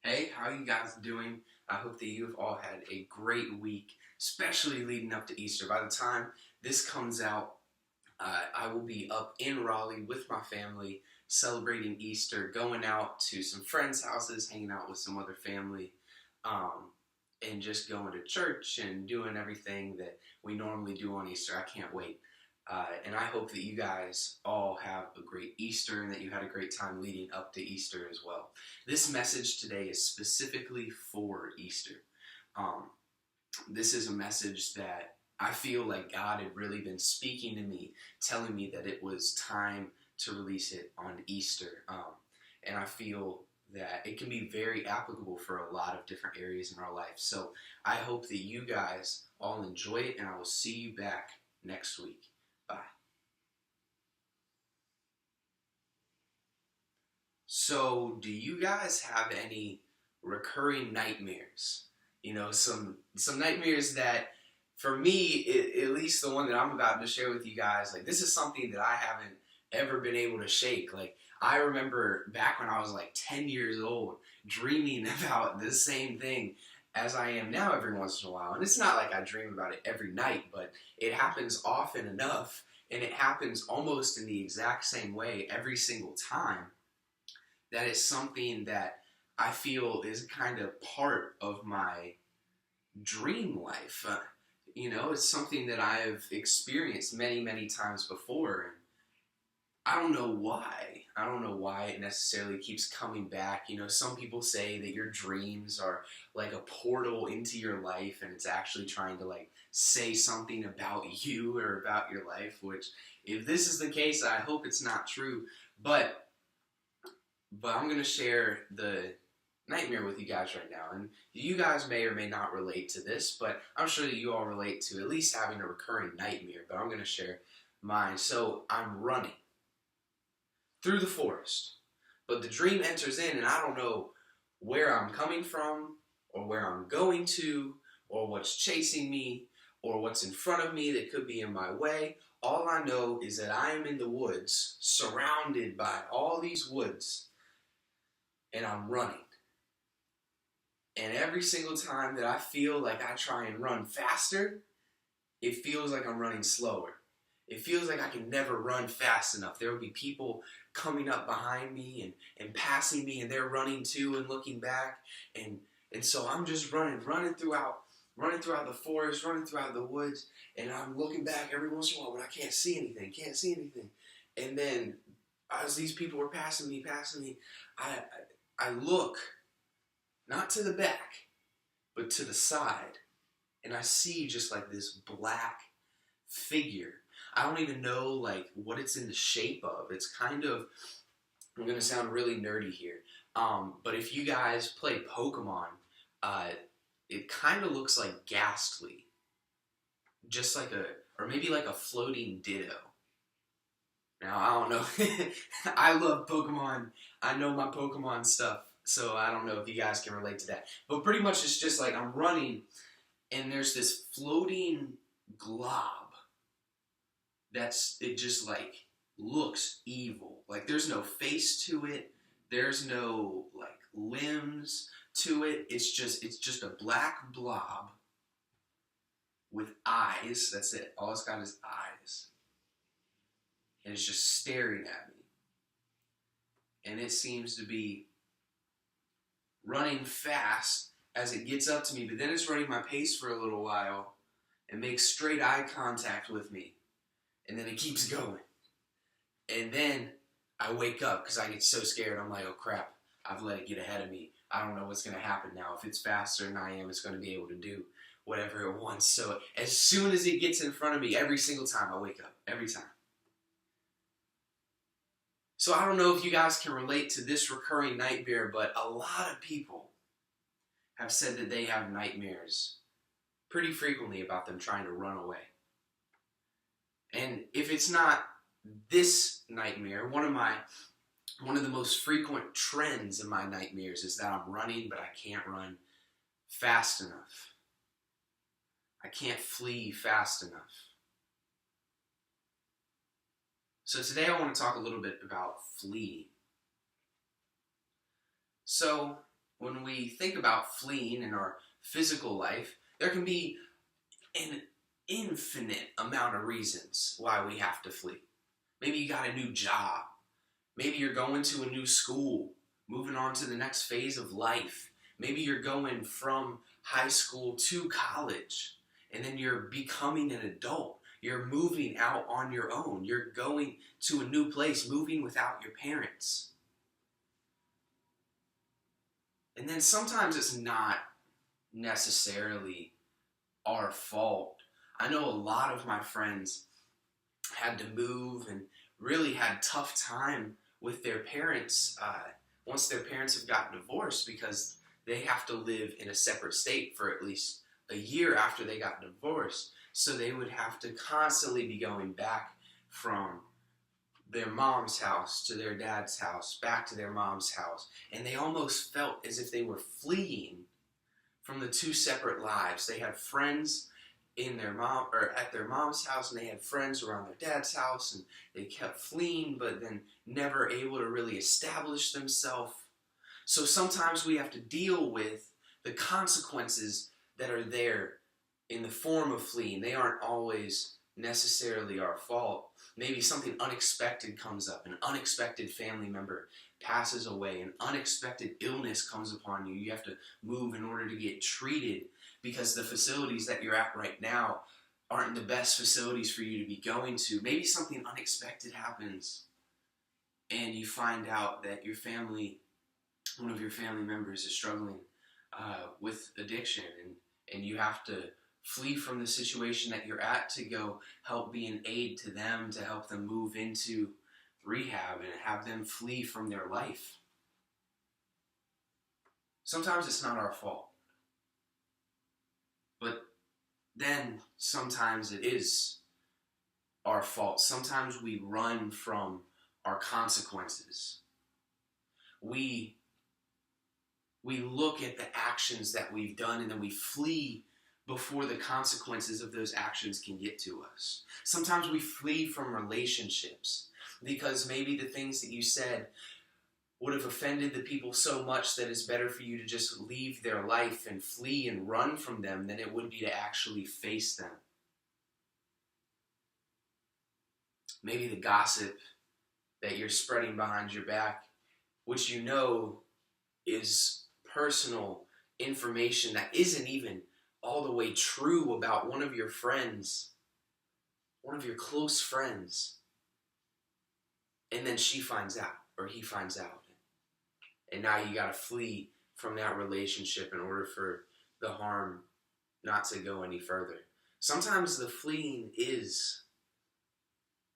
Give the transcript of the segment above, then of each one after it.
Hey, how are you guys doing? I hope that you've all had a great week, especially leading up to Easter. By the time this comes out, I will be up in Raleigh with my family celebrating Easter, going out to some friends' houses, hanging out with some other family, um, and just going to church and doing everything that we normally do on Easter. I can't wait. And I hope that you guys all have a great Easter and that you had a great time leading up to Easter as well. This message today is specifically for Easter. Um, this is a message that I feel like God had really been speaking to me, telling me that it was time to release it on Easter. And I feel that it can be very applicable for a lot of different areas in our life. So I hope that you guys all enjoy it, and I will see you back next week. Bye. So, do you guys have any recurring nightmares? Some nightmares that, for me, at least the one that I'm about to share with you guys, like this is something that I haven't ever been able to shake. Like I remember back when I was like 10 years old, dreaming about the same thing as I am now every once in a while. And it's not like I dream about it every night, but it happens often enough, and it happens almost in the exact same way every single time that is something that I feel is kind of part of my dream life. It's something that I have experienced many, many times before. And I don't know why. I don't know why it necessarily keeps coming back. Some people say that your dreams are like a portal into your life, and it's actually trying to like say something about you or about your life, which if this is the case, I hope it's not true. But I'm going to share the nightmare with you guys right now. And you guys may or may not relate to this, but I'm sure that you all relate to at least having a recurring nightmare. But I'm going to share mine. So I'm running through the forest, but the dream enters in, and I don't know where I'm coming from or where I'm going to or what's chasing me or what's in front of me that could be in my way. All I know is that I am in the woods, surrounded by all these woods, and I'm running. And every single time that I feel like I try and run faster, it feels like I'm running slower. It feels like I can never run fast enough. There will be people coming up behind me and passing me, and they're running too and looking back. And so I'm just running throughout the forest, running throughout the woods, and I'm looking back every once in a while, but I can't see anything. And then as these people were passing me, I look not to the back, but to the side, and I see just like this black figure. I don't even know like what it's in the shape of. It's kind of, I'm gonna sound really nerdy here, but if you guys play Pokemon, it kind of looks like Ghastly, just like or maybe like a floating Ditto. Now, I don't know. I love Pokemon. I know my Pokemon stuff, so I don't know if you guys can relate to that. But pretty much it's just like I'm running, and there's this floating glob it just like looks evil. Like there's no face to it. There's no like limbs to it. It's just a black blob with eyes. That's it. All it's got is eyes. And it's just staring at me. And it seems to be running fast as it gets up to me, but then it's running my pace for a little while and makes straight eye contact with me. And then it keeps going. And then I wake up because I get so scared. I'm like, oh crap, I've let it get ahead of me. I don't know what's going to happen now. If it's faster than I am, it's going to be able to do whatever it wants. So as soon as it gets in front of me, every single time I wake up. Every time. So I don't know if you guys can relate to this recurring nightmare, but a lot of people have said that they have nightmares pretty frequently about them trying to run away. And if it's not this nightmare, one of the most frequent trends in my nightmares is that I'm running, but I can't run fast enough. I can't flee fast enough. So today I want to talk a little bit about fleeing. So when we think about fleeing in our physical life, there can be an infinite amount of reasons why we have to flee. Maybe you got a new job. Maybe you're going to a new school, moving on to the next phase of life. Maybe you're going from high school to college, and then you're becoming an adult. You're moving out on your own. You're going to a new place, moving without your parents. And then sometimes it's not necessarily our fault. I know a lot of my friends had to move and really had tough time with their parents once their parents have gotten divorced, because they have to live in a separate state for at least a year after they got divorced. So they would have to constantly be going back from their mom's house to their dad's house, back to their mom's house. And they almost felt as if they were fleeing from the two separate lives. They had friends in their mom or at their mom's house, and they had friends around their dad's house, and they kept fleeing, but then never able to really establish themselves. So sometimes we have to deal with the consequences that are there in the form of fleeing. They aren't always necessarily our fault. Maybe something unexpected comes up, an unexpected family member passes away, an unexpected illness comes upon you. You have to move in order to get treated, because the facilities that you're at right now aren't the best facilities for you to be going to. Maybe something unexpected happens and you find out that your family, one of your family members is struggling with addiction, and you have to flee from the situation that you're at to go help be an aid to them, to help them move into rehab and have them flee from their life. Sometimes it's not our fault. But then sometimes it is our fault. Sometimes we run from our consequences. We look at the actions that we've done, and then we flee before the consequences of those actions can get to us. Sometimes we flee from relationships because maybe the things that you said would have offended the people so much that it's better for you to just leave their life and flee and run from them than it would be to actually face them. Maybe the gossip that you're spreading behind your back, which you know is personal information that isn't even all the way true about one of your friends, one of your close friends, and then she finds out or he finds out. And now you got to flee from that relationship in order for the harm not to go any further. Sometimes the fleeing is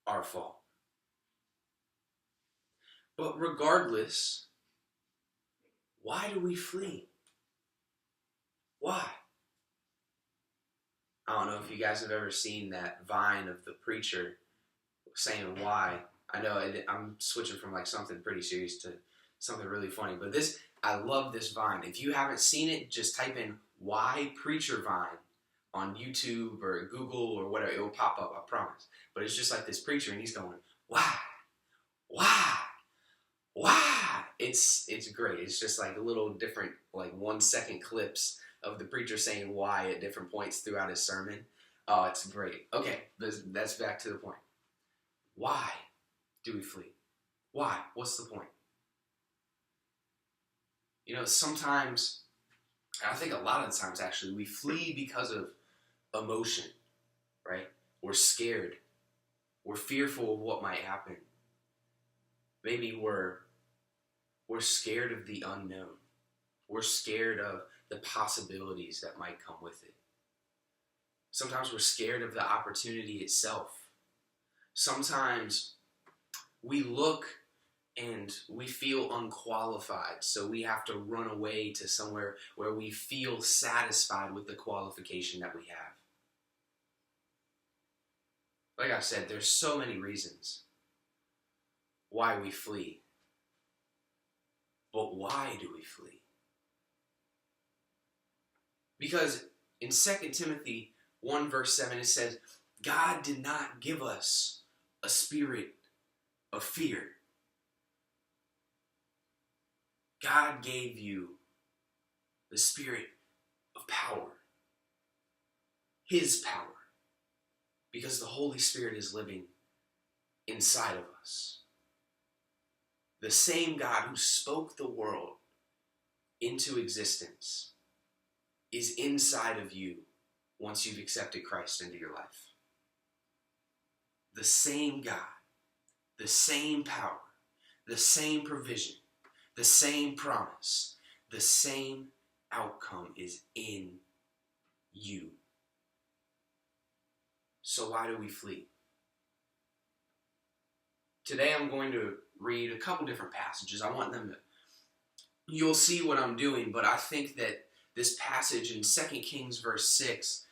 our fault. But regardless, why do we flee? Why? I don't know if you guys have ever seen that Vine of the preacher saying why. I know I'm switching from like something pretty serious to something really funny, but I love this Vine. If you haven't seen it, just type in "Why Preacher Vine" on YouTube or Google or whatever. It will pop up, I promise. But it's just like this preacher, and he's going, "Why? Why? Why?" It's great. It's just like a little different, like 1-second clips of the preacher saying why at different points throughout his sermon. Oh, it's great. Okay, that's back to the point. Why do we flee? Why? What's the point? You know, sometimes, I think a lot of the times actually, we flee because of emotion, right? We're scared. We're fearful of what might happen. Maybe we're scared of the unknown. We're scared of the possibilities that might come with it. Sometimes we're scared of the opportunity itself. Sometimes we look and we feel unqualified, so we have to run away to somewhere where we feel satisfied with the qualification that we have. Like I said, there's so many reasons why we flee. But why do we flee? Because in 2 Timothy 1 verse 7 it says, God did not give us a spirit of fear. God gave you the Spirit of power, His power, because the Holy Spirit is living inside of us. The same God who spoke the world into existence is inside of you once you've accepted Christ into your life. The same God, the same power, the same provision, the same promise, the same outcome is in you. So why do we flee? Today I'm going to read a couple different passages. I want them to, you'll see what I'm doing, but I think that this passage in 2 Kings verse 6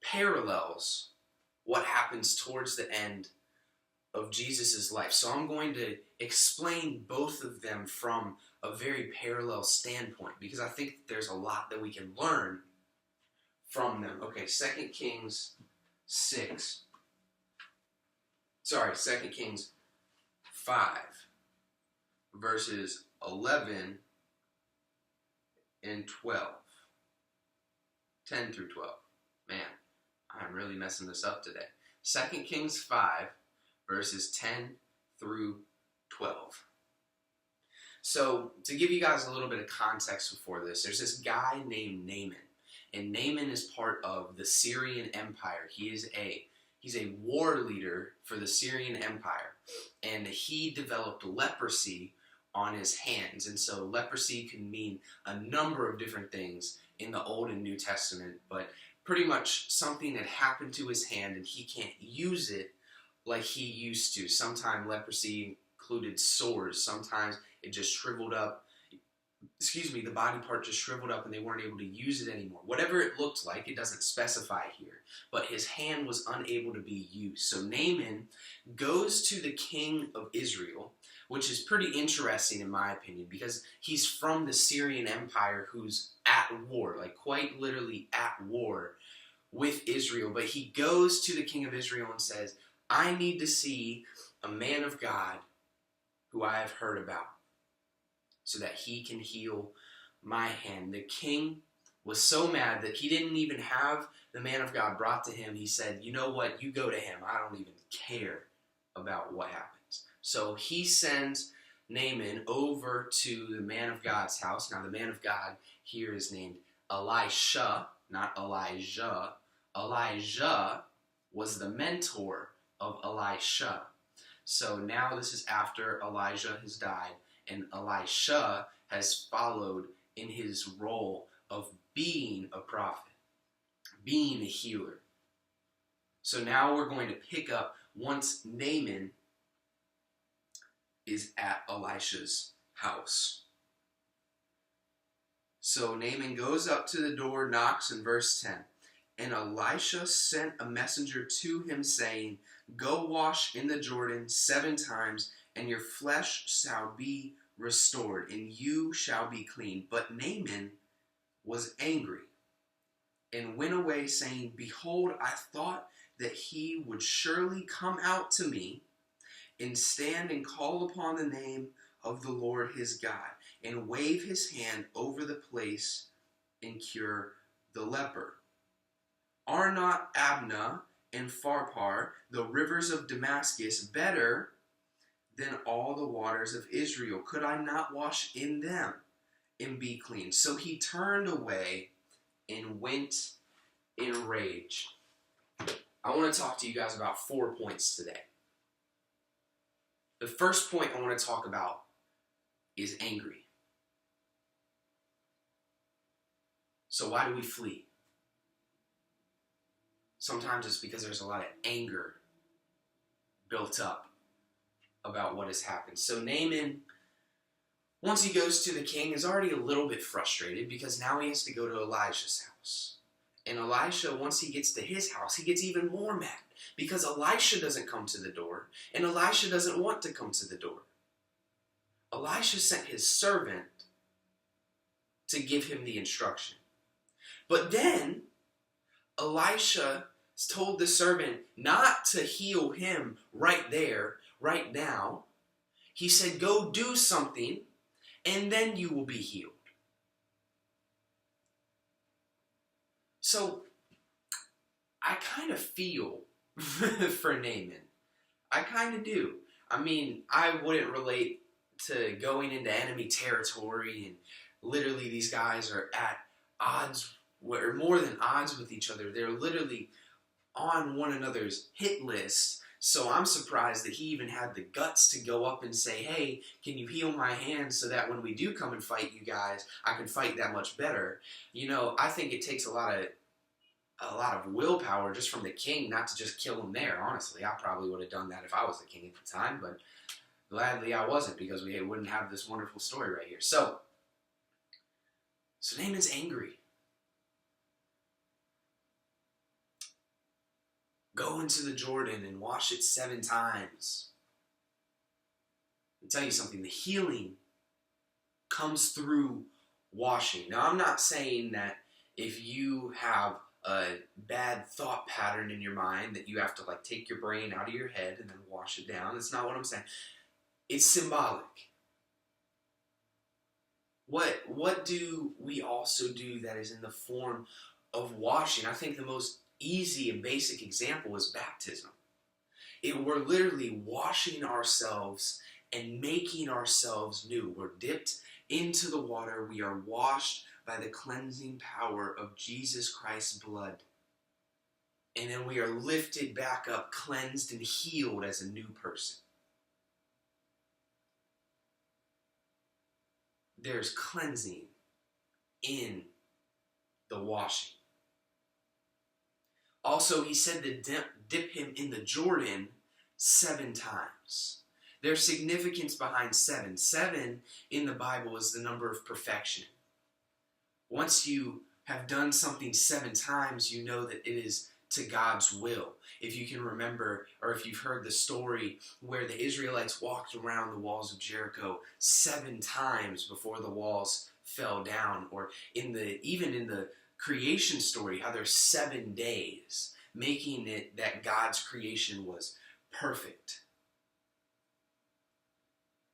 parallels what happens towards the end of Jesus' life. So I'm going to explain both of them from a very parallel standpoint, because I think there's a lot that we can learn from them. Okay, 2 Kings 5, verses 11 and 12. 10 through 12. Man, I'm really messing this up today. 2 Kings 5, verses 10 through 12. So, to give you guys a little bit of context before this, there's this guy named Naaman. And Naaman is part of the Syrian Empire. He's a war leader for the Syrian Empire. And he developed leprosy on his hands. And so leprosy can mean a number of different things in the Old and New Testament, but pretty much something that happened to his hand and he can't use it like he used to. Sometimes leprosy included sores. Sometimes it just shriveled up. The body part just shriveled up and they weren't able to use it anymore. Whatever it looked like, it doesn't specify here. But his hand was unable to be used. So Naaman goes to the king of Israel, which is pretty interesting in my opinion, because he's from the Syrian Empire who's at war, like quite literally at war with Israel. But he goes to the king of Israel and says, I need to see a man of God who I have heard about, so that he can heal my hand. The king was so mad that he didn't even have the man of God brought to him. He said, you know what, you go to him. I don't even care about what happens. So he sends Naaman over to the man of God's house. Now the man of God here is named Elisha, not Elijah. Elijah was the mentor of Elisha. So now this is after Elijah has died, and Elisha has followed in his role of being a prophet, being a healer. So now we're going to pick up once Naaman is at Elisha's house. So Naaman goes up to the door, knocks in verse 10. And Elisha sent a messenger to him saying, go wash in the Jordan 7 times, and your flesh shall be restored, and you shall be clean. But Naaman was angry and went away, saying, behold, I thought that he would surely come out to me and stand and call upon the name of the Lord his God, and wave his hand over the place and cure the leper. Are not Abna and Pharpar, the rivers of Damascus, better than all the waters of Israel? Could I not wash in them and be clean? So he turned away and went in rage. I want to talk to you guys about 4 points today. The first point I want to talk about is angry. So why do we flee? Sometimes it's because there's a lot of anger built up about what has happened. So Naaman, once he goes to the king, is already a little bit frustrated because now he has to go to Elijah's house. And Elisha, once he gets to his house, he gets even more mad because Elisha doesn't come to the door, and Elisha doesn't want to come to the door. Elisha sent his servant to give him the instruction. But then Elisha told the servant not to heal him right there, right now. He said, go do something, and then you will be healed. So I kind of feel for Naaman. I kind of do. I mean, I wouldn't relate to going into enemy territory and literally these guys are at odds, or more than odds with each other. They're literally on one another's hit list. So I'm surprised that he even had the guts to go up and say, hey, can you heal my hand so that when we do come and fight you guys, I can fight that much better. You know, I think it takes a lot of willpower just from the king not to just kill him there. Honestly, I probably would have done that if I was the king at the time, but gladly I wasn't, because we wouldn't have this wonderful story right here. So Naaman's angry. Go into the Jordan and wash it 7 times. Let me tell you something, the healing comes through washing. Now, I'm not saying that if you have a bad thought pattern in your mind that you have to like take your brain out of your head and then wash it down. That's not what I'm saying. It's symbolic. What do we also do that is in the form of washing? I think the most easy and basic example is baptism. We're literally washing ourselves and making ourselves new. We're dipped into the water. We are washed by the cleansing power of Jesus Christ's blood. And then we are lifted back up, cleansed and healed as a new person. There's cleansing in the washing. Also, he said to dip him in the Jordan 7 times. There's significance behind 7. 7 in the Bible is the number of perfection. Once you have done something 7 times, you know that it is to God's will. If you can remember, or if you've heard the story where the Israelites walked around the walls of Jericho 7 times before the walls fell down, or even in the creation story, how there's 7 days, making it that God's creation was perfect.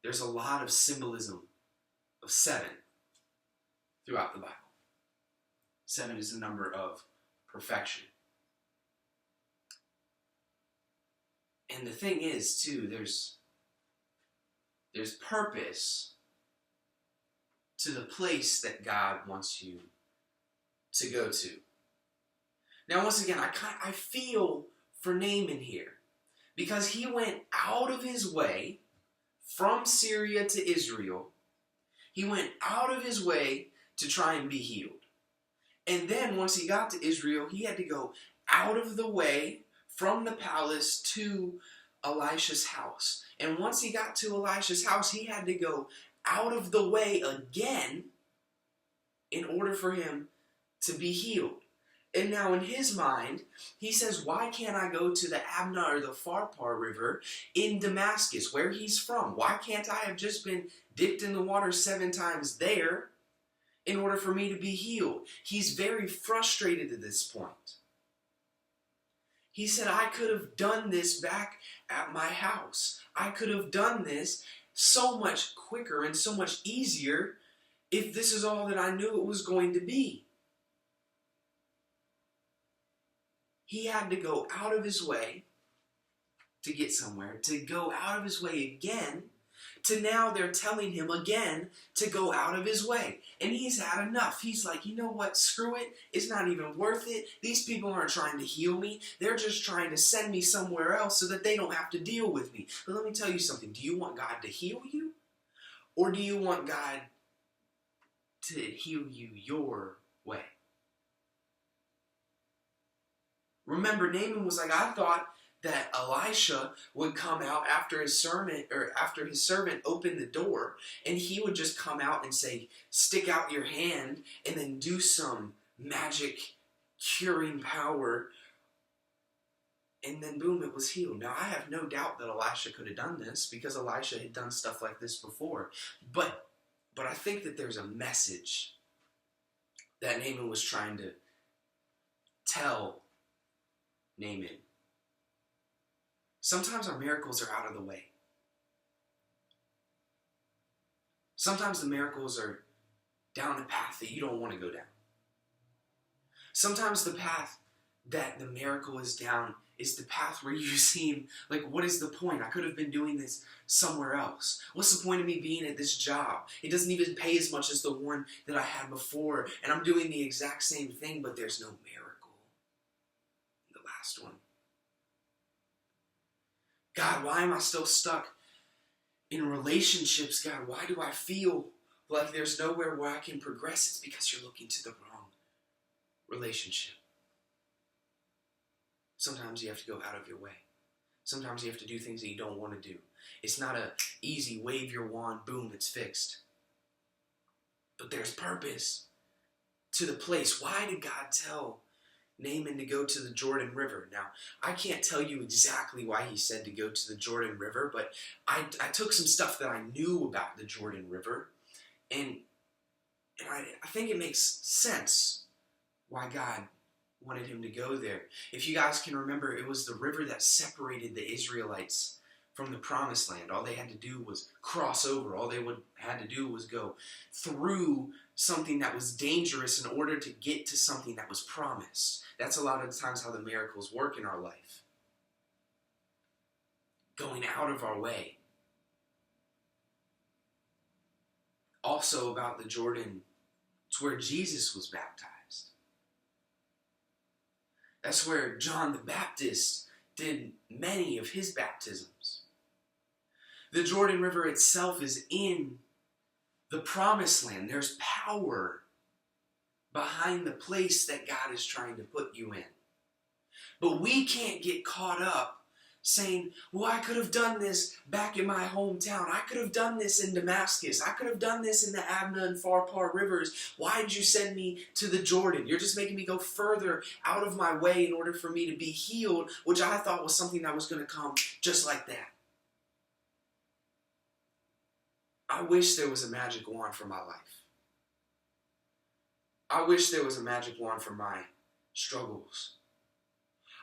There's a lot of symbolism of 7 throughout the Bible. 7 is the number of perfection. And the thing is, too, there's purpose to the place that God wants you to go to. Now, once again, I feel for Naaman here, because he went out of his way from Syria to Israel. He went out of his way to try and be healed. And then once he got to Israel, he had to go out of the way from the palace to Elisha's house. And once he got to Elisha's house, he had to go out of the way again in order for him to be healed. And now in his mind, he says, why can't I go to the Abna or the Pharpar River in Damascus, where he's from? Why can't I have just been dipped in the water 7 times there in order for me to be healed? He's very frustrated at this point. He said, I could have done this back at my house. I could have done this so much quicker and so much easier if this is all that I knew it was going to be. He had to go out of his way to get somewhere, to go out of his way again, to now they're telling him again to go out of his way. And he's had enough. He's like, you know what, screw it. It's not even worth it. These people aren't trying to heal me. They're just trying to send me somewhere else so that they don't have to deal with me. But let me tell you something. Do you want God to heal you? Or do you want God to heal you your way? Remember, Naaman was like, I thought that Elisha would come out after his servant opened the door, and he would just come out and say, stick out your hand, and then do some magic curing power, and then boom, it was healed. Now, I have no doubt that Elisha could have done this, because Elisha had done stuff like this before. But I think that there's a message that Naaman was trying to tell Naaman. Sometimes our miracles are out of the way. Sometimes the miracles are down a path that you don't want to go down. Sometimes the path that the miracle is down is the path where you seem like, what is the point? I could have been doing this somewhere else. What's the point of me being at this job? It doesn't even pay as much as the one that I had before, and I'm doing the exact same thing, but there's no miracle in the last one. God, why am I still stuck in relationships? God, why do I feel like there's nowhere where I can progress? It's because you're looking to the wrong relationship. Sometimes you have to go out of your way. Sometimes you have to do things that you don't want to do. It's not a easy wave your wand, boom, it's fixed. But there's purpose to the place. Why did God tell Naaman to go to the Jordan River? Now, I can't tell you exactly why he said to go to the Jordan River, but I took some stuff that I knew about the Jordan River, and I think it makes sense why God wanted him to go there. If you guys can remember, it was the river that separated the Israelites from the promised land. All they had to do was cross over. All they had to do was go through something that was dangerous in order to get to something that was promised. That's a lot of the times how the miracles work in our life. Going out of our way. Also about the Jordan, it's where Jesus was baptized. That's where John the Baptist did many of his baptisms. The Jordan River itself is in the promised land. There's power behind the place that God is trying to put you in. But we can't get caught up saying, well, I could have done this back in my hometown. I could have done this in Damascus. I could have done this in the Abna and Pharpar rivers. Why did you send me to the Jordan? You're just making me go further out of my way in order for me to be healed, which I thought was something that was going to come just like that. I wish there was a magic wand for my life. I wish there was a magic wand for my struggles.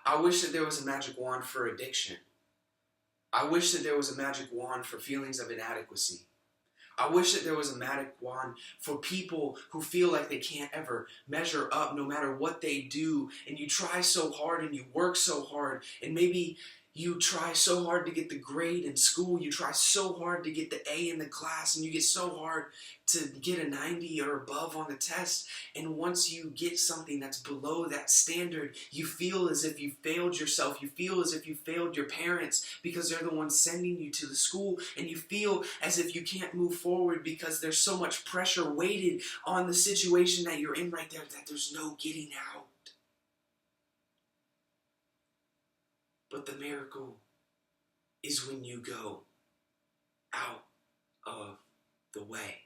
I wish that there was a magic wand for addiction. I wish that there was a magic wand for feelings of inadequacy. I wish that there was a magic wand for people who feel like they can't ever measure up no matter what they do, and you try so hard and you work so hard, and maybe you try so hard to get the grade in school, you try so hard to get the A in the class, and you get so hard to get a 90 or above on the test, and once you get something that's below that standard, you feel as if you failed yourself, you feel as if you failed your parents because they're the ones sending you to the school, and you feel as if you can't move forward because there's so much pressure weighted on the situation that you're in right there that there's no getting out. But the miracle is when you go out of the way.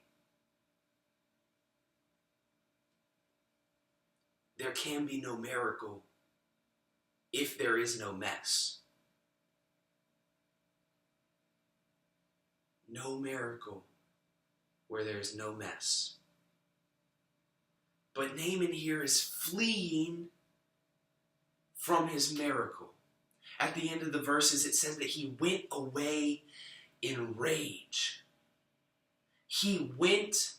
There can be no miracle if there is no mess. No miracle where there is no mess. But Naaman here is fleeing from his miracle. At the end of the verses, it says that he went away in rage. He went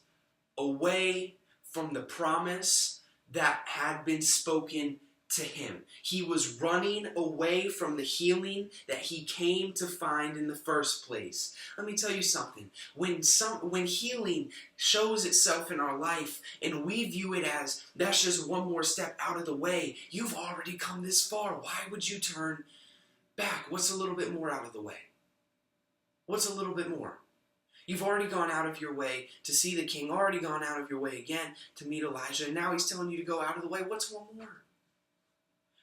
away from the promise that had been spoken to him. He was running away from the healing that he came to find in the first place. Let me tell you something. When healing shows itself in our life and we view it as that's just one more step out of the way, you've already come this far. Why would you turn back? What's a little bit more out of the way? What's a little bit more? You've already gone out of your way to see the king, already gone out of your way again to meet Elijah, and now he's telling you to go out of the way. What's one more?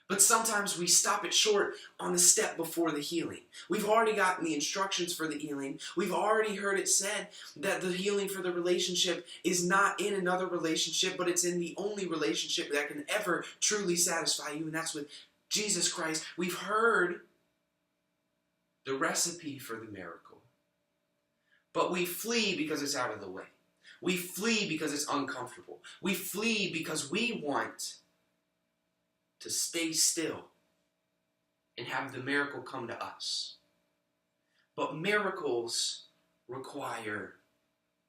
But sometimes we stop it short on the step before the healing. We've already gotten the instructions for the healing. We've already heard it said that the healing for the relationship is not in another relationship, but it's in the only relationship that can ever truly satisfy you, and that's with Jesus Christ. We've heard the recipe for the miracle. But we flee because it's out of the way. We flee because it's uncomfortable. We flee because we want to stay still and have the miracle come to us. But miracles require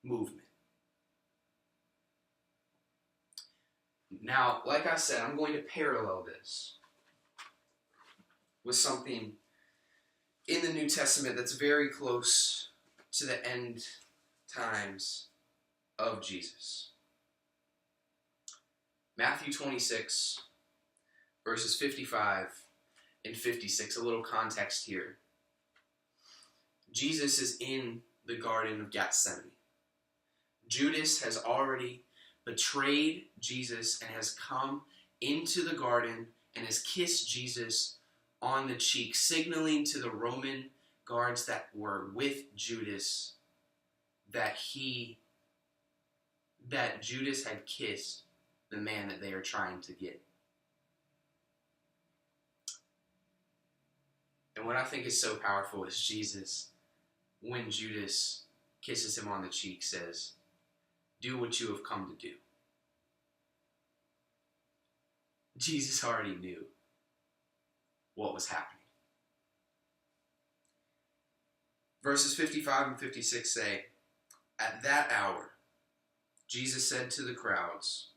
movement. Now, like I said, I'm going to parallel this with something in the New Testament that's very close to the end times of Jesus. Matthew 26, verses 55 and 56. A little context here. Jesus is in the Garden of Gethsemane. Judas has already betrayed Jesus and has come into the garden and has kissed Jesus on the cheek, signaling to the Roman guards that were with Judas that Judas had kissed the man that they are trying to get. And what I think is so powerful is Jesus, when Judas kisses him on the cheek, says, "Do what you have come to do." Jesus already knew what was happening. Verses 55 and 56 say, "At that hour, Jesus said to the crowds,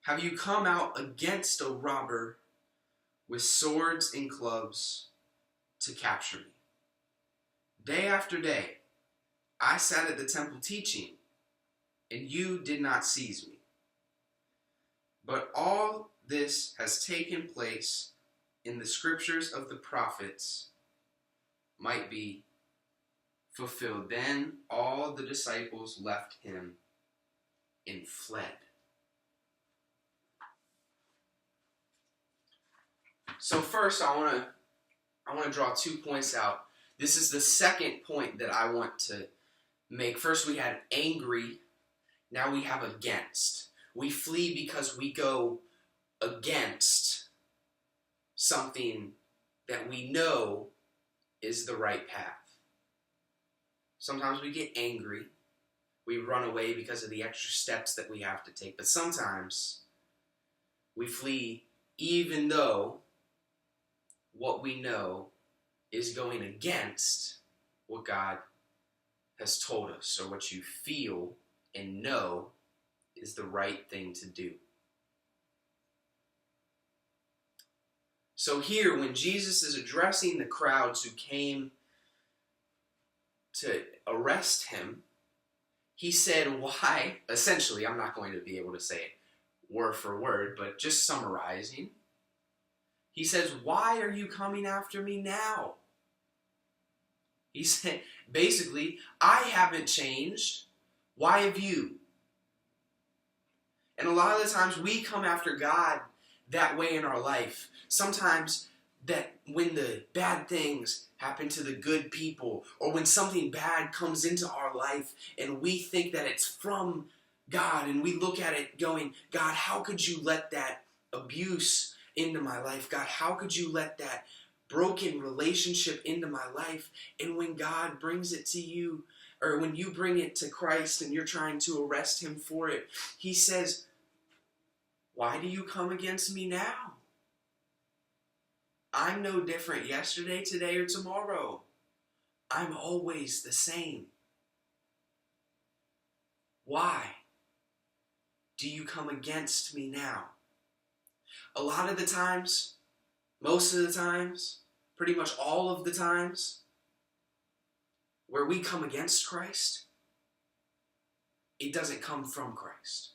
'Have you come out against a robber with swords and clubs to capture me? Day after day, I sat at the temple teaching, and you did not seize me. But all this has taken place in the scriptures of the prophets might be fulfilled.' Then all the disciples left him and fled." So first, I want to draw 2 points out. This is the second point that I want to make. First, we had angry. Now we have against. We flee because we go against something that we know is the right path. Sometimes we get angry. We run away because of the extra steps that we have to take. But sometimes we flee even though what we know is going against what God has told us, or what you feel and know is the right thing to do. So here, when Jesus is addressing the crowds who came to arrest him, he said, why? Essentially, I'm not going to be able to say it word for word, but just summarizing, he says, "Why are you coming after me now?" He said, basically, I haven't changed. Why have you? And a lot of the times we come after God that way in our life. Sometimes that when the bad things happen to the good people, or when something bad comes into our life and we think that it's from God, and we look at it going, "God, how could you let that abuse into my life? God, how could you let that broken relationship into my life?" And when God brings it to you, or when you bring it to Christ and you're trying to arrest him for it, he says, "Why do you come against me now? I'm no different yesterday, today, or tomorrow. I'm always the same. Why do you come against me now?" A lot of the times, most of the times, pretty much all of the times, where we come against Christ, it doesn't come from Christ.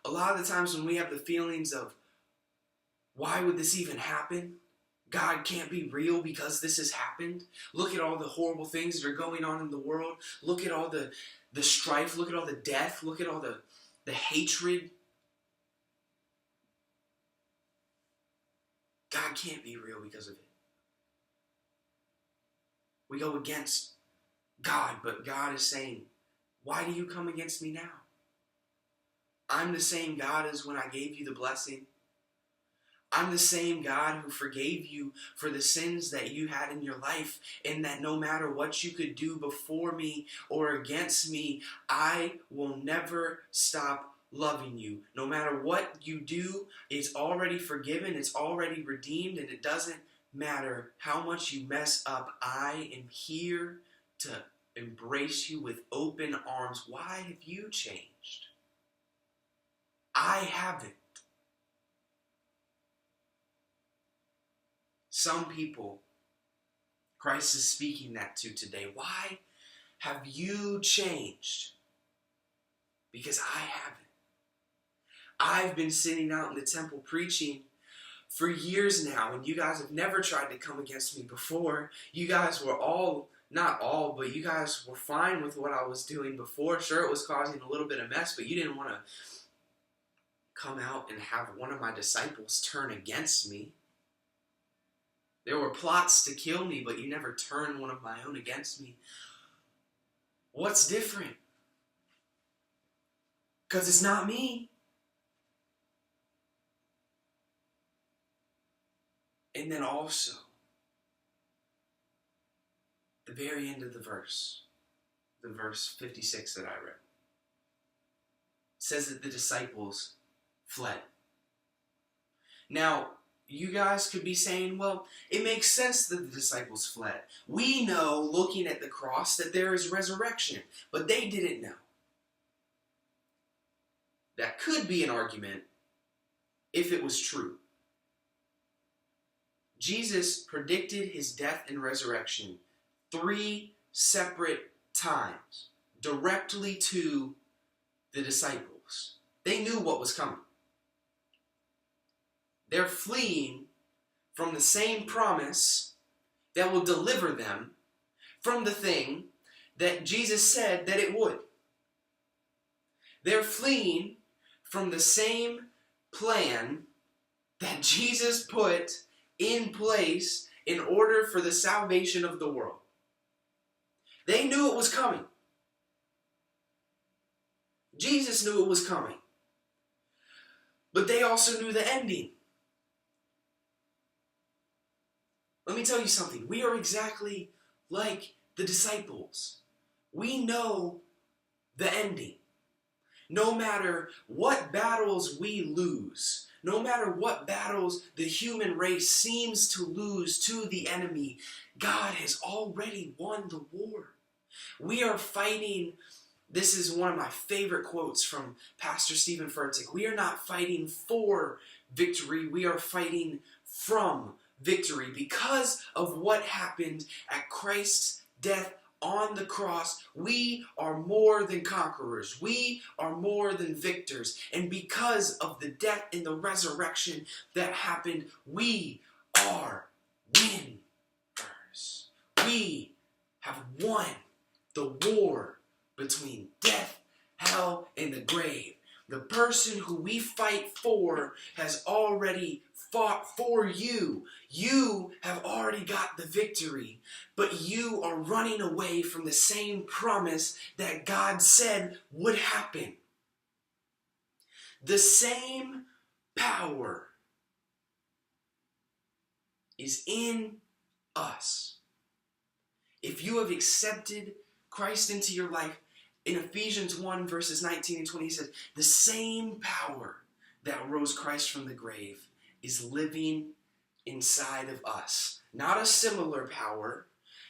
A lot of the times when we have the feelings of, why would this even happen? God can't be real because this has happened. Look at all the horrible things that are going on in the world. Look at all the strife. Look at all the death. Look at all the hatred. God can't be real because of it. We go against God, but God is saying, "Why do you come against me now? I'm the same God as when I gave you the blessing. I'm the same God who forgave you for the sins that you had in your life, and that no matter what you could do before me or against me, I will never stop loving you. No matter what you do, it's already forgiven, it's already redeemed, and it doesn't matter how much you mess up. I am here to embrace you with open arms." Why have you changed? I haven't. Some people, Christ is speaking that to today. Why have you changed? Because I haven't. I've been sitting out in the temple preaching for years now, and you guys have never tried to come against me before. You guys were not all, but you guys were fine with what I was doing before. Sure, it was causing a little bit of mess, but you didn't want to come out and have one of my disciples turn against me. There were plots to kill me, but you never turned one of my own against me. What's different? Because it's not me. And then also, the very end of the verse 56 that I read, says that the disciples fled. Now, you guys could be saying, well, it makes sense that the disciples fled. We know, looking at the cross, that there is resurrection, but they didn't know. That could be an argument if it was true. Jesus predicted his death and resurrection 3 separate times, directly to the disciples. They knew what was coming. They're fleeing from the same promise that will deliver them from the thing that Jesus said that it would. They're fleeing from the same plan that Jesus put in place in order for the salvation of the world. They knew it was coming. Jesus knew it was coming. But they also knew the ending. Let me tell you something. We are exactly like the disciples. We know the ending. No matter what battles we lose, no matter what battles the human race seems to lose to the enemy, God has already won the war. We are fighting. This is one of my favorite quotes from Pastor Stephen Furtick. We are not fighting for victory. We are fighting from victory because of what happened at Christ's death on the cross. We are more than conquerors. We are more than victors. And because of the death and the resurrection that happened, we are winners. We have won the war between death, hell, and the grave. The person who we fight for has already fought for you. You have already got the victory, but you are running away from the same promise that God said would happen. The same power is in us. If you have accepted Christ into your life, in Ephesians 1 verses 19 and 20, he says, the same power that rose Christ from the grave is living inside of us. Not a similar power,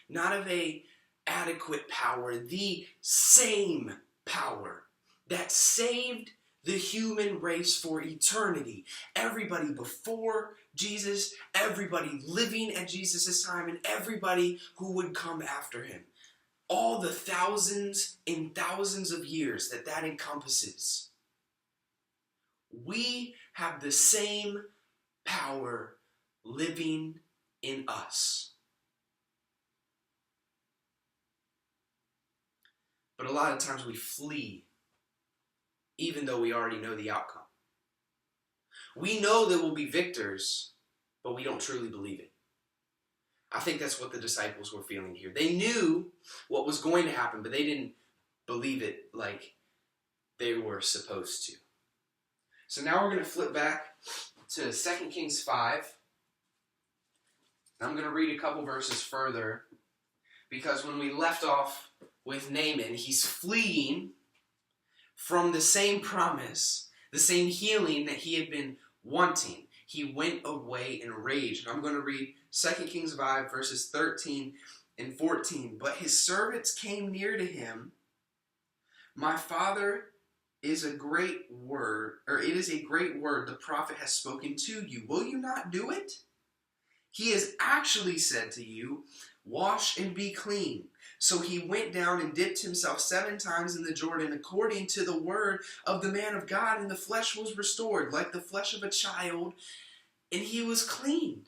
not of a adequate power, the same power that saved the human race for eternity. Everybody before Jesus, everybody living at Jesus' time, and everybody who would come after him. All the thousands and thousands of years that encompasses. We have the same power living in us. But a lot of times we flee, even though we already know the outcome. We know that we'll be victors, but we don't truly believe it. I think that's what the disciples were feeling here. They knew what was going to happen, but they didn't believe it like they were supposed to. So now we're going to flip back to 2 Kings 5. I'm going to read a couple verses further, because when we left off with Naaman, he's fleeing from the same promise, the same healing that he had been wanting. He went away in rage. And I'm going to read 2 Kings 5, verses 13 and 14. But his servants came near to him. My father is a great word, or it is a great word the prophet has spoken to you. Will you not do it? He has actually said to you, wash and be clean. So he went down and dipped himself 7 times in the Jordan according to the word of the man of God, and the flesh was restored like the flesh of a child, and he was clean.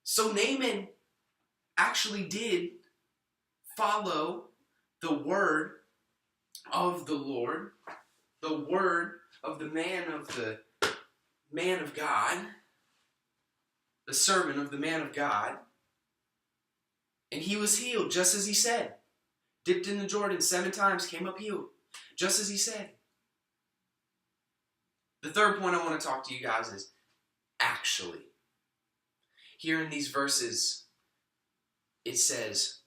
So Naaman actually did follow the word of the Lord, the word of the man of God, the servant of the man of God, and he was healed just as he said. Dipped in the Jordan 7 times, came up healed, just as he said. The third point I want to talk to you guys is actually. Here in these verses, it says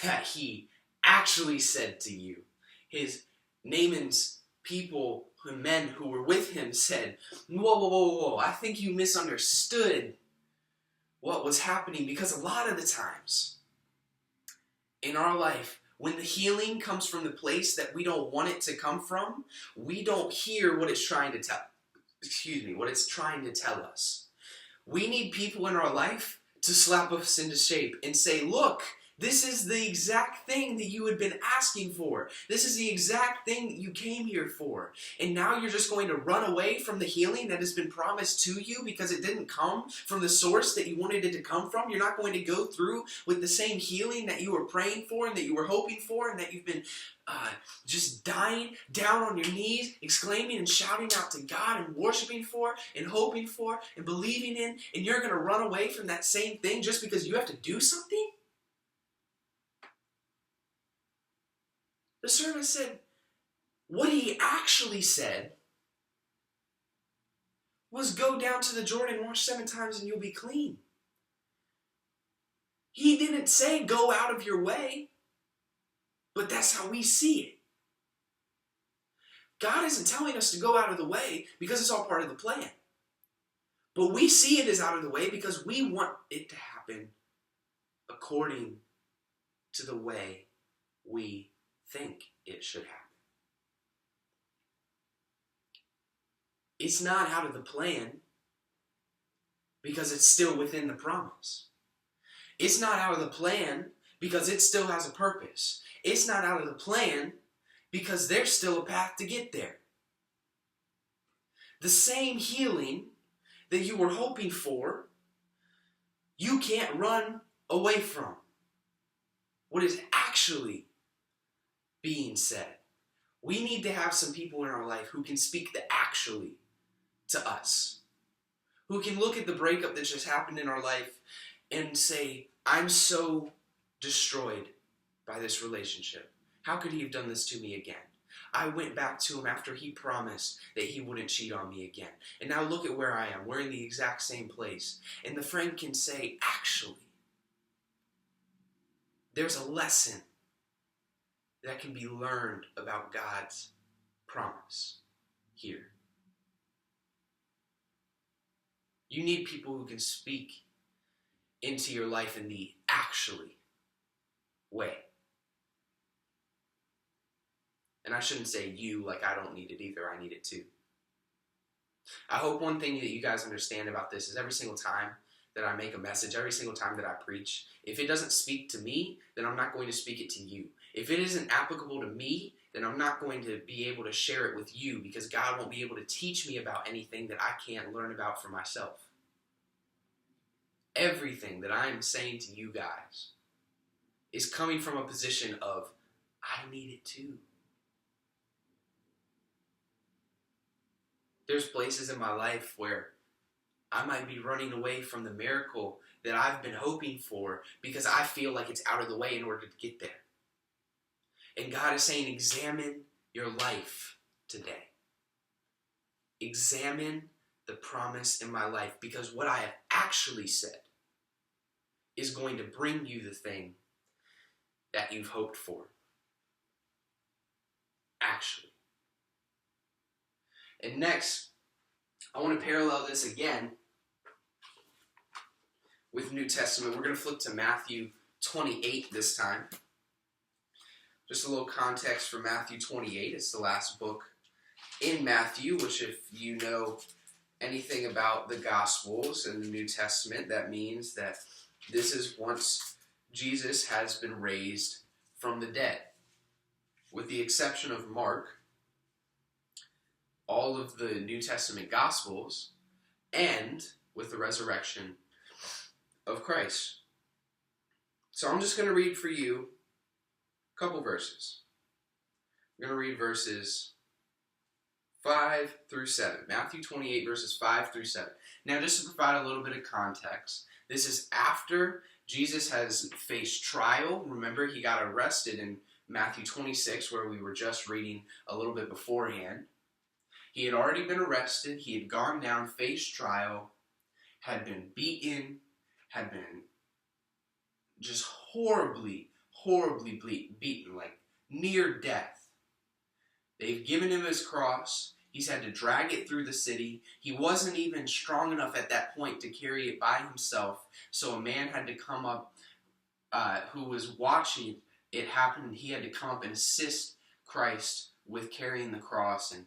that he actually said to you. His Naaman's people, men who were with him, said, whoa, whoa, whoa, whoa, I think you misunderstood what was happening, because a lot of the times in our life, when the healing comes from the place that we don't want it to come from, we don't hear what it's trying to tell us. We need people in our life to slap us into shape and say, look, this is the exact thing that you had been asking for. This is the exact thing that you came here for. And now you're just going to run away from the healing that has been promised to you because it didn't come from the source that you wanted it to come from. You're not going to go through with the same healing that you were praying for and that you were hoping for and that you've been just dying down on your knees, exclaiming and shouting out to God and worshiping for and hoping for and believing in, and you're going to run away from that same thing just because you have to do something? The servant said, what he actually said was go down to the Jordan, wash 7 times, and you'll be clean. He didn't say go out of your way, but that's how we see it. God isn't telling us to go out of the way because it's all part of the plan. But we see it as out of the way because we want it to happen according to the way we think it should happen. It's not out of the plan because it's still within the promise. It's not out of the plan because it still has a purpose. It's not out of the plan because there's still a path to get there. The same healing that you were hoping for, you can't run away from. What is actually being said. We need to have some people in our life who can speak the actually to us. Who can look at the breakup that just happened in our life and say, I'm so destroyed by this relationship. How could he have done this to me again? I went back to him after he promised that he wouldn't cheat on me again. And now look at where I am. We're in the exact same place. And the friend can say, actually, there's a lesson that can be learned about God's promise here. You need people who can speak into your life in the actually way. And I shouldn't say you like I don't need it either. I need it too. I hope one thing that you guys understand about this is every single time that I make a message, every single time that I preach, if it doesn't speak to me, then I'm not going to speak it to you. If it isn't applicable to me, then I'm not going to be able to share it with you because God won't be able to teach me about anything that I can't learn about for myself. Everything that I'm saying to you guys is coming from a position of, I need it too. There's places in my life where I might be running away from the miracle that I've been hoping for because I feel like it's out of the way in order to get there. And God is saying, examine your life today. Examine the promise in my life because what I have actually said is going to bring you the thing that you've hoped for. Actually. And next, I want to parallel this again with New Testament. We're going to flip to Matthew 28 this time. just a little context for Matthew 28. It's the last book in Matthew, which if you know anything about the Gospels and the New Testament, that means that this is once Jesus has been raised from the dead. With the exception of Mark, all of the New Testament Gospels end with the resurrection of Christ. So I'm just going to read for you a couple verses. I'm going to read verses 5 through 7. Matthew 28, verses 5 through 7. Now, just to provide a little bit of context, this is after Jesus has faced trial. Remember, he got arrested in Matthew 26, where we were just reading a little bit beforehand. He had already been arrested. He had gone down, faced trial, had been beaten, had been just horribly beaten, like near death. They've given him his cross. He's had to drag it through the city. He wasn't even strong enough at that point to carry it by himself. So a man had to come up who was watching it happen. He had to come up and assist Christ with carrying the cross. And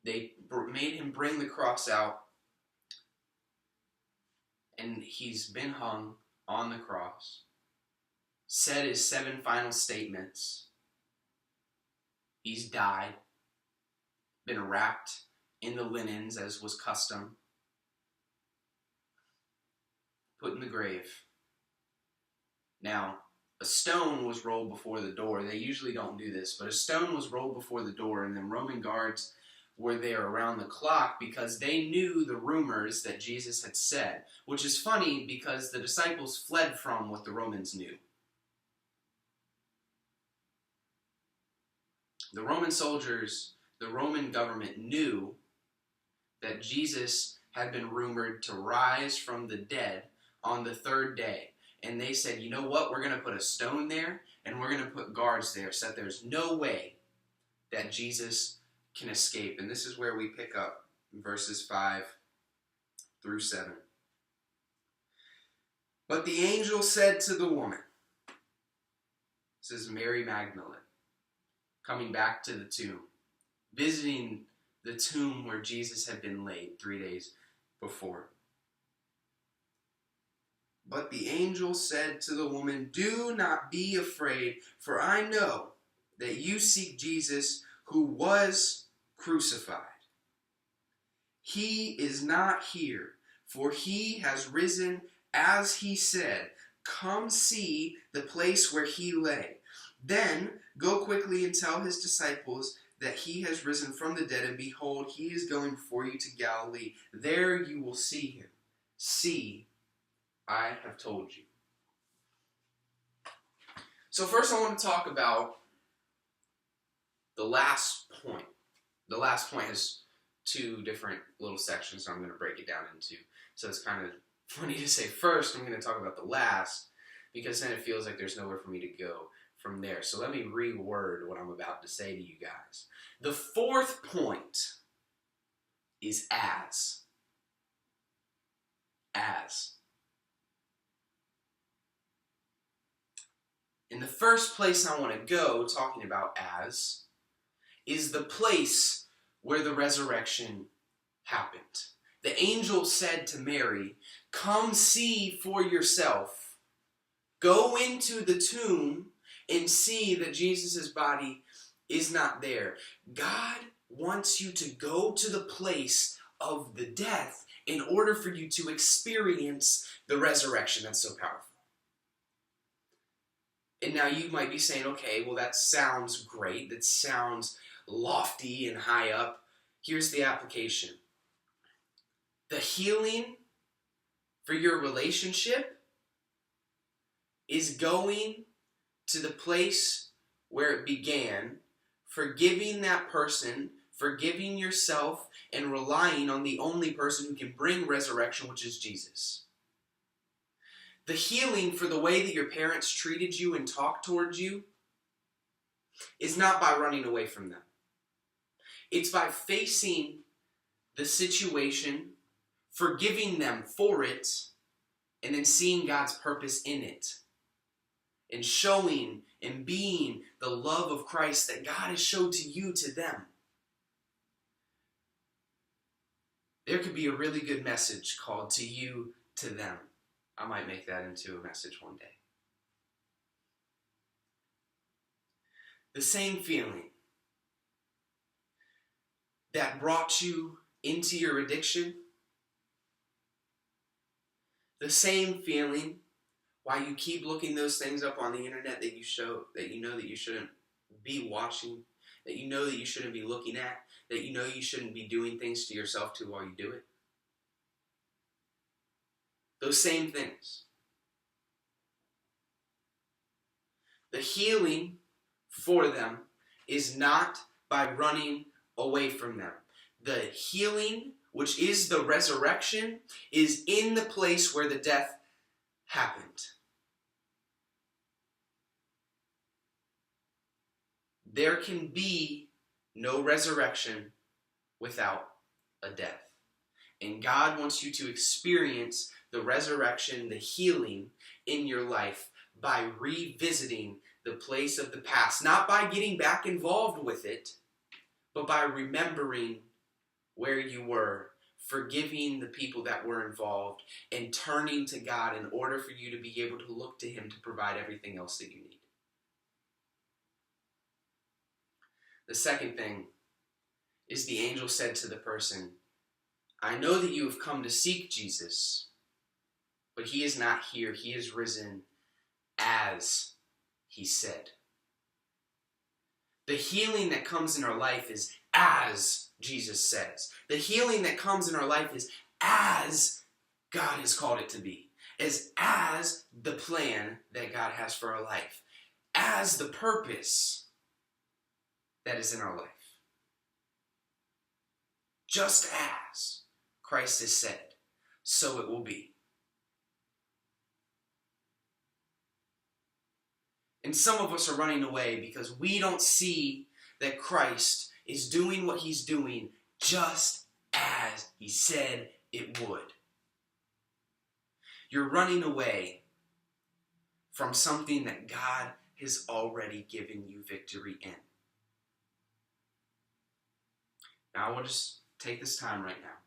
they made him bring the cross out. And he's been hung on the cross. Said his 7 final statements. He's died. Been wrapped in the linens as was custom. Put in the grave. Now, a stone was rolled before the door. They usually don't do this, but a stone was rolled before the door, and then Roman guards were there around the clock because they knew the rumors that Jesus had said, which is funny because the disciples fled from what the Romans knew. The Roman soldiers, the Roman government knew that Jesus had been rumored to rise from the dead on the 3rd day. And they said, you know what, we're going to put a stone there and we're going to put guards there so that there's no way that Jesus can escape. And this is where we pick up verses 5 through 7. But the angel said to the woman, this is Mary Magdalene, coming back to the tomb, visiting the tomb where Jesus had been laid 3 days before. But the angel said to the woman, do not be afraid, for I know that you seek Jesus who was crucified. He is not here, for he has risen as he said. Come see the place where he lay. Then go quickly and tell his disciples that he has risen from the dead, and behold, he is going before you to Galilee. There you will see him. See, I have told you. So first I want to talk about the last point. The last point has 2 different little sections, so I'm going to break it down into. So it's kind of funny to say first I'm going to talk about the last, because then it feels like there's nowhere for me to go from there. So let me reword what I'm about to say to you guys. The 4th point is as. As. In the first place I want to go, talking about as, is the place where the resurrection happened. The angel said to Mary, come see for yourself. Go into the tomb and see that Jesus' body is not there. God wants you to go to the place of the death in order for you to experience the resurrection. That's so powerful. And now you might be saying, okay, well that sounds great. That sounds lofty and high up. Here's the application. The healing for your relationship is going to the place where it began, forgiving that person, forgiving yourself, and relying on the only person who can bring resurrection, which is Jesus. The healing for the way that your parents treated you and talked towards you is not by running away from them. It's by facing the situation, forgiving them for it, and then seeing God's purpose in it. and showing and being the love of Christ that God has showed to you to them. There could be a really good message called To You, to Them. I might make that into a message one day. The same feeling that brought you into your addiction, the same feeling why you keep looking those things up on the internet that you know that you shouldn't be watching, that you know that you shouldn't be looking at, that you know you shouldn't be doing things to yourself to while you do it. Those same things. The healing for them is not by running away from them. The healing, which is the resurrection, is in the place where the death happened. There can be no resurrection without a death. And God wants you to experience the resurrection, the healing in your life by revisiting the place of the past. Not by getting back involved with it, but by remembering where you were, forgiving the people that were involved, and turning to God in order for you to be able to look to Him to provide everything else that you need. The second thing is the angel said to the person, I know that you have come to seek Jesus, but He is not here. He is risen as He said. The healing that comes in our life is as Jesus says. The healing that comes in our life is as God has called it to be. As the plan that God has for our life. As the purpose that is in our life. Just as Christ has said, so it will be. And some of us are running away because we don't see that Christ is doing what He's doing just as He said it would. You're running away from something that God has already given you victory in. Now I want to just take this time right now,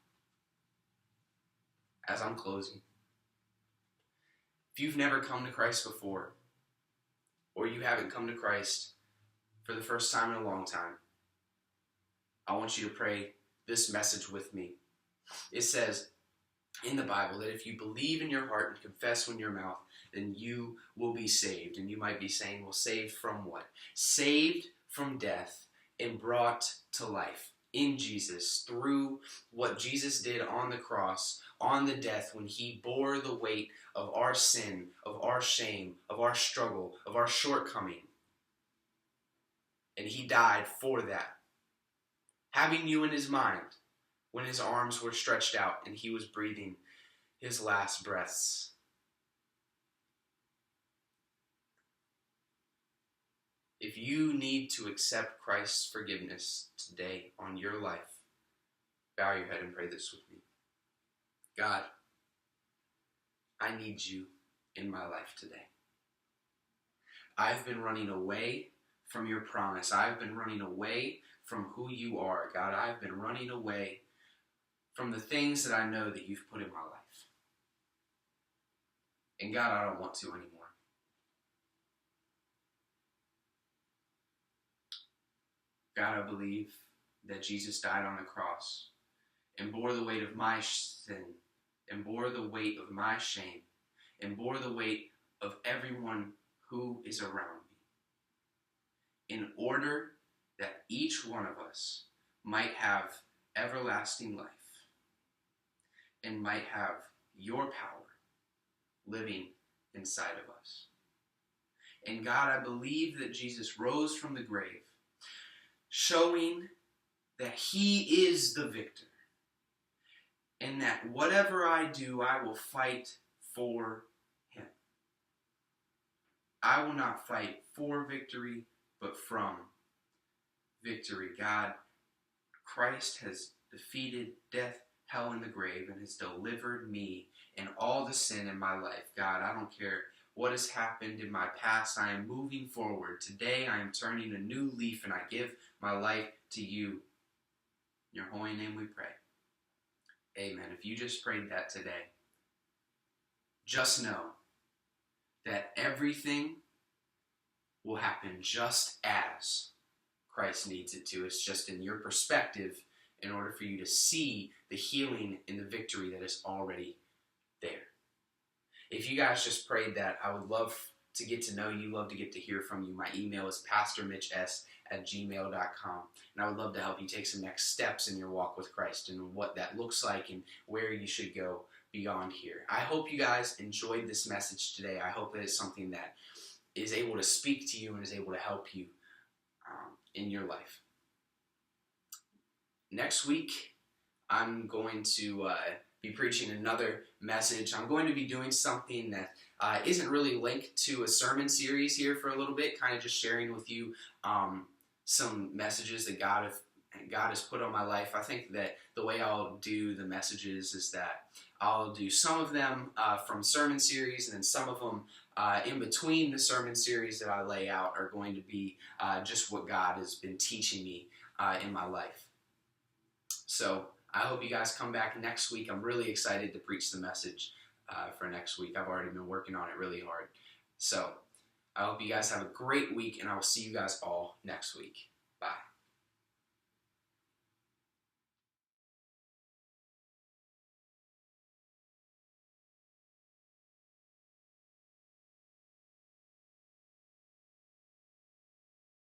as I'm closing. If you've never come to Christ before, or you haven't come to Christ for the first time in a long time, I want you to pray this message with me. It says in the Bible that if you believe in your heart and confess with your mouth, then you will be saved. And you might be saying, well, saved from what? Saved from death and brought to life in Jesus through what Jesus did on the cross, on the death, when He bore the weight of our sin, of our shame, of our struggle, of our shortcoming. And He died for that. Having you in His mind when His arms were stretched out and He was breathing His last breaths. If you need to accept Christ's forgiveness today on your life, bow your head and pray this with me. God, I need you in my life today. I've been running away from your promise. I've been running away from who you are. God, I've been running away from the things that I know that you've put in my life. And God, I don't want to anymore. God, I believe that Jesus died on the cross and bore the weight of my sin, and bore the weight of my shame, and bore the weight of everyone who is around me, in order that each one of us might have everlasting life and might have your power living inside of us. And God, I believe that Jesus rose from the grave, showing that He is the victor, and that whatever I do, I will fight for Him. I will not fight for victory, but from victory. God, Christ has defeated death, hell, and the grave, and has delivered me and all the sin in my life. God, I don't care what has happened in my past. I am moving forward. Today I am turning a new leaf and I give my life to you. In your holy name we pray. Amen. If you just prayed that today, just know that everything will happen just as Christ needs it to. It's just in your perspective in order for you to see the healing and the victory that is already there. If you guys just prayed that, I would love to get to know you, love to get to hear from you. My email is pastormitchs@gmail.com, and I would love to help you take some next steps in your walk with Christ and what that looks like and where you should go beyond here. I hope you guys enjoyed this message today. I hope that it's something that is able to speak to you and is able to help you in your life. Next week, I'm going to be preaching another message. I'm going to be doing something that isn't really linked to a sermon series here for a little bit, kind of just sharing with you some messages that God has put on my life. I think that the way I'll do the messages is that I'll do some of them from sermon series, and then some of them in between the sermon series that I lay out are going to be just what God has been teaching me in my life. So I hope you guys come back next week. I'm really excited to preach the message for next week. I've already been working on it really hard. So I hope you guys have a great week, and I will see you guys all next week.